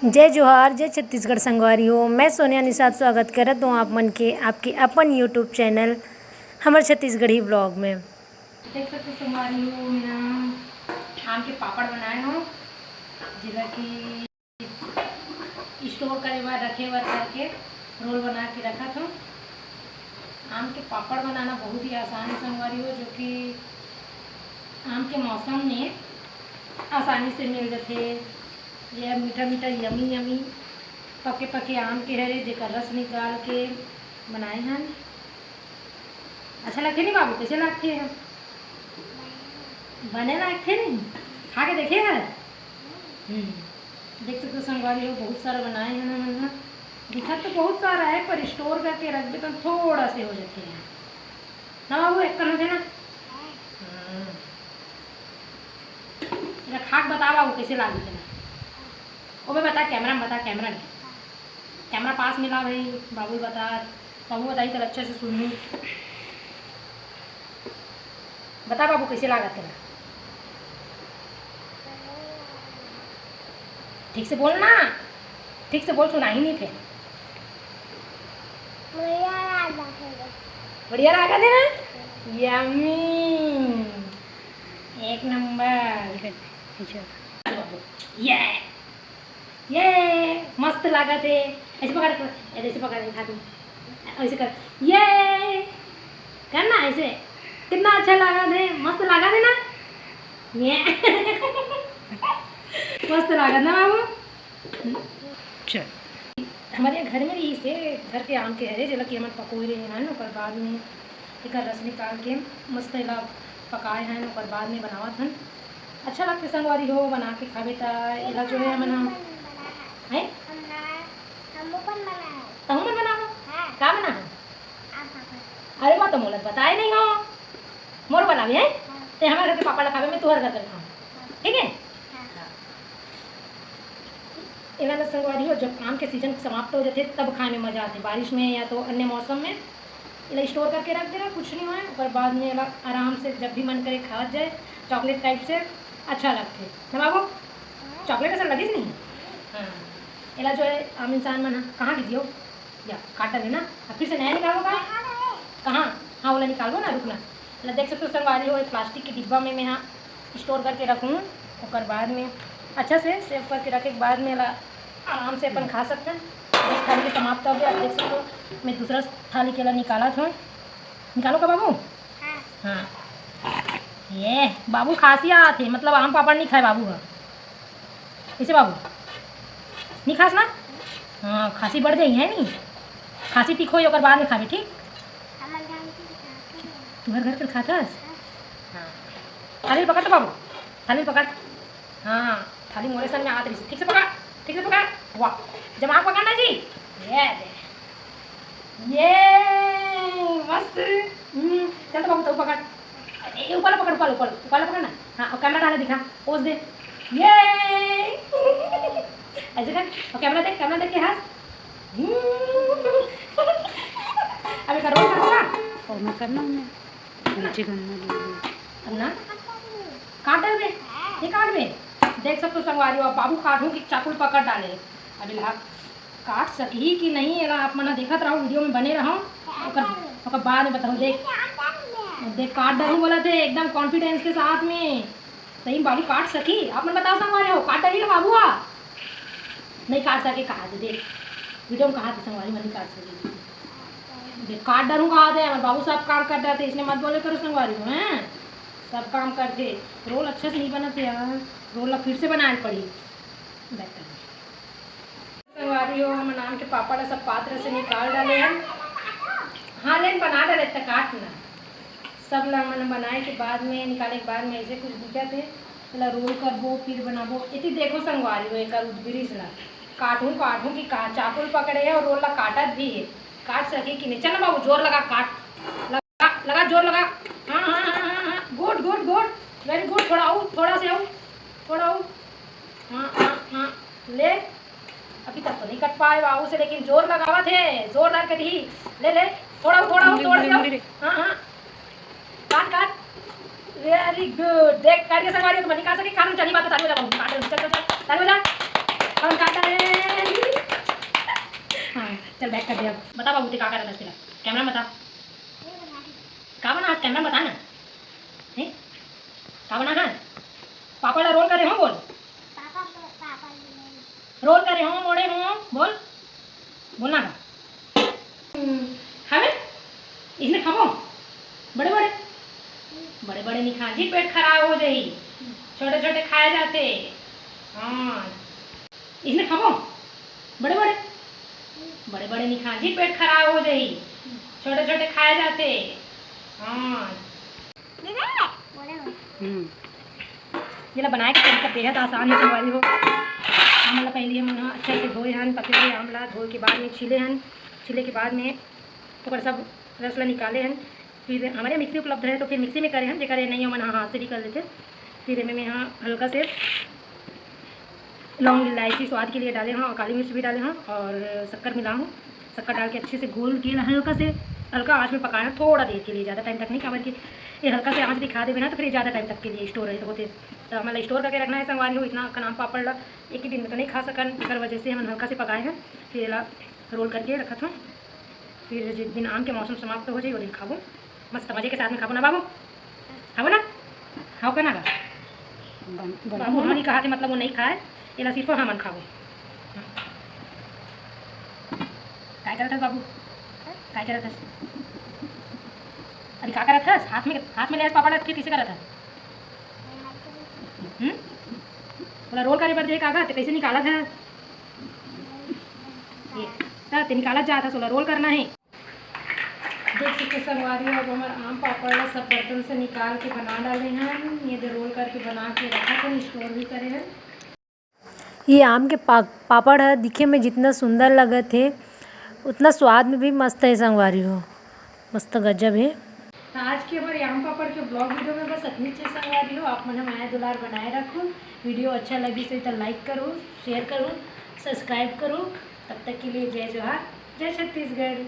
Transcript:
जय जोहार जय छत्तीसगढ़ संगवारी हो। मैं सोनिया निषाद स्वागत करत हूँ आप मन के आपके अपन यूट्यूब चैनल हमर छत्तीसगढ़ी ब्लॉग में। देख सकते संगवारी हो मैं आम के पापड़ बनाए हो जिला की स्टोर करे बार रखे बार करके रोल बना के रखा था। आम के पापड़ बनाना बहुत ही आसान है संगवारी हो, जो कि आम के मौसम में आसानी से मिल जाते। यह मीठा मीठा यमी यमी पके पके आम के हरे जेकर रस निकाल के बनाए हैं। अच्छा लगते नहीं बाबू? कैसे लगते हैं? बने लगते नहीं? खा के देखे हैं? देख सकते संगवारी हो बहुत सारा बनाए हैं ना। दिखा तो बहुत सारा है पर स्टोर करके रख दे तो थोड़ा से हो जाते हैं ना बाबू। एक कर देना खा के बता बाबू कैसे लागे थे। ओ भाई बता, कैमरा में बता, कैमरा नहीं, कैमरा पास मिला भाई। बाबू बता, बाबू बताई तो अच्छे से सुनू। बता बाबू कैसे लागत तेरा? ठीक से बोल ना, ठीक से बोल, सुना ही नहीं थे। बढ़िया लागत है ना, यम्मी एक नंबर। ये मस्त लागत है। ऐसे पकड़, ऐसे पकड़ खा तू, ऐसे कर, ये करना ऐसे। कितना अच्छा लागत है, मस्त लागत है ना ये मस्त लागत ना बाबू। चल हमारे घर में ही से घर के आम के हरे जला कि हम पकोड़े हैं ना, और बाद में एक रस निकाल के मस्त एला पकाए हैं और बाद में बनावत हैं। अच्छा लगते संगवारी हो बना के खावे ता। एला जो है मना है तहु मन बना का बना है? अरे बात तो मोलत बताए नहीं हो मोर बनावे है ते हमारे घर के पापा खावे में तुहर घर कर खाऊं, ठीक है? एला संगवारी हो जब आम के सीजन समाप्त हो जाते तब खाने में मजा आती, बारिश में या तो अन्य मौसम में। इला स्टोर करके रख देना, कुछ नहीं है। और बाद में एला आराम से जब भी मन करे खा जाए। चॉकलेट टाइप से अच्छा लगते है बाबू। चॉकलेट ऐसा लगे नहीं। हाँ एला जो है आम इंसान मना कहाँ गिजियो या काटा लेना, फिर से नया निकालो कहाँ? हाँ वाला निकालो ना, रुकना। एला देख सकते हो संगवारी हो प्लास्टिक के डिब्बा में मैं यहाँ स्टोर करके रखूँ और बाद में अच्छा से सेव करके रखे के बाद में एला आराम से अपन खा सकते हैं। एक थाली के समाप्त हो गया, देख सकते हो। मैं दूसरा थाली के निकाला था, निकालो का बाबू? हाँ ये बाबू खांसी आते मतलब आम पापड़ नहीं खाए बाबू का, इसे बाबू नहीं खास ना। हाँ खांसी बढ़ गई है नहीं, खांसी ठीक हो और बाद में खावे, ठीक? तुम्हारे घर पर खातस? हाँ थाली पकड़ तो बाबू, थाली पकड़। हाँ थाली मोरे सन में आती, ठीक से पकड़, ठीक से पकड़। वाह जमा पकड़ना जी, ये मस्त। चल तो बाबू तो पकड़, ऊपर पकड़, ऊपर ऊपर ऊपर पकड़ना। हाँ और कैमरा डाले दिखा, पोज दे, ये ऐसे कर और कैमरा देख के हंस। अभी कर रोल करना और मैं करना नीचे करना काट दे, ये काट दे। देख सकते हो संगवारी हो बाबू काटूँ कि चाकू पकड़ डाले। अभी ला काट सकी कि नहीं एला आप मना देखत रहो, वीडियो में बने रहो और बाद में बताओ। देख देख काट डालू बोला थे एकदम कॉन्फिडेंस के साथ में। सही बाबू काट सकी? आप मन बताओ संगवारी हो काट डाली बाबू? नहीं काट सके कहा थे, देख वीडियो में कहा थे संगवारी में नहीं काट सके। देख काट डालू कहा थे हमारे बाबू सब काम कर देते, इसलिए मत बोले करो संगवारी हो। हैं सब काम करते, रोल अच्छे से नहीं बनाते यार, रोल फिर से बनाए पड़ी। संगवारी हो हम आम के पापड़ सब पात्र से निकाल डाले हैं। हाँ लेकिन बना डाले तक काटना सब मन बनाए के बाद में निकाले के बाद में ऐसे कुछ दिखा थे मतलब रोल करबो फिर बनाबो। इतनी देखो संगवारी हो एक उदगिरीस ला काटूँ कि चाकू पकड़े है और रोल ला काटत भी है, काट सके कि नहीं। चल ना बाबू जोर लगा, काट लगा जोर लगा। हाँ हाँ हाँ हाँ हाँ good good good very good. थोड़ा आऊ, थोड़ा से आऊ, थोड़ा आऊ। हाँ हाँ हाँ ले, अभी तक तो नहीं कट पाए बाबू से, लेकिन जोर लगावा थे, जोरदार कर ही ले ले। थोड़ा थोड़ा थोड़ा से। हाँ हाँ काट काट, वेरी गुड। देख काट के संगवारी तो मैं निकाल सके, कानून चली बात तो ताली बजा बाबू, काट चल चल चल ताली बजा। कौन खाता है? हाँ चल बैक कर दिया। बता बाबू का रहा था तेरा कैमरा बता का बना कैमरा बता ना का बना है पापड़ रोल करे हो बोल रोल करे हो मोड़े हो बोल बोलना का खावे इसने खाबो बड़े बड़े बड़े बड़े नहीं खा जी पेट खराब हो जाई छोटे छोटे खाए जाते हाँ इसने खाबो बड़े बड़े बड़े बड़े नहीं खा जी पेट खराब हो जाई छोटे छोटे खाए जाते हाँ ये ला बनाए के तरीका बेहद आसान है वाली हो आमला पहले हम अच्छे से धोए हन पकड़े आमला धोए के बाद में छीले हन छीले के बाद में ओकर सब रसला निकाले हन फिर हमारे मिक्सी उपलब्ध है तो फिर मिक्सी में करे हैं जेकर नहीं हो मन हाथ से भी कर लेते फिर में यहाँ हल्का से लौंग इलायची स्वाद के लिए डाले हैं और काली मिर्च भी डाले हैं और शक्कर मिला हूँ शक्कर डाल के अच्छे से घोल के हल्का से हल्का आँच में पकाना थोड़ा देर के लिए ज़्यादा टाइम तक नहीं खबर कि ये हल्का से आँच दिखा दे बिना तो फिर ज़्यादा टाइम तक के लिए स्टोर रहे तो होते तो हमारा स्टोर करके रखना है संगवारी हो इतना का नाम पापड़ ला एक ही दिन में तो नहीं खा सकन इस वजह से हम हल्का से पकाए हैं फिर रोल करके रखा था फिर जिस दिन आम के मौसम समाप्त हो जाए वो दिन खाबो मस्त मजे के साथ में खाबो ना बाबू खाबो ना खाओ का ना बाबू हमने कहा कि मतलब वो नहीं खाए ये सिर्फ हम खाबो क्या करत है बाबू क्या करत है अरे क्या करत है हाथ में ले पापड़ फिर किसे करत है बोला रोल करे पर देख आगा तो कैसे निकाला था ये निकाला जाता सोला रोल करना है देख सकते संगवारी अब हमारे आम पापड़ सब बर्तन से निकाल के बना डाले हैं ये जो रोल करके बना के रखा था स्टोर भी करे हैं। ये आम के पापड़ है दिखे में जितना सुंदर लगे थे उतना स्वाद में भी मस्त है संगवारी हो मस्त गजब है। तो आज के हमारे आम पापड़ के ब्लॉग वीडियो में बस इतनी चीज़ संगवारी हो आप मन माया दुलार बनाए रखो वीडियो अच्छा लगी तो लाइक करो शेयर करो सब्सक्राइब करो तब तक के लिए जय जोहार जय छत्तीसगढ़।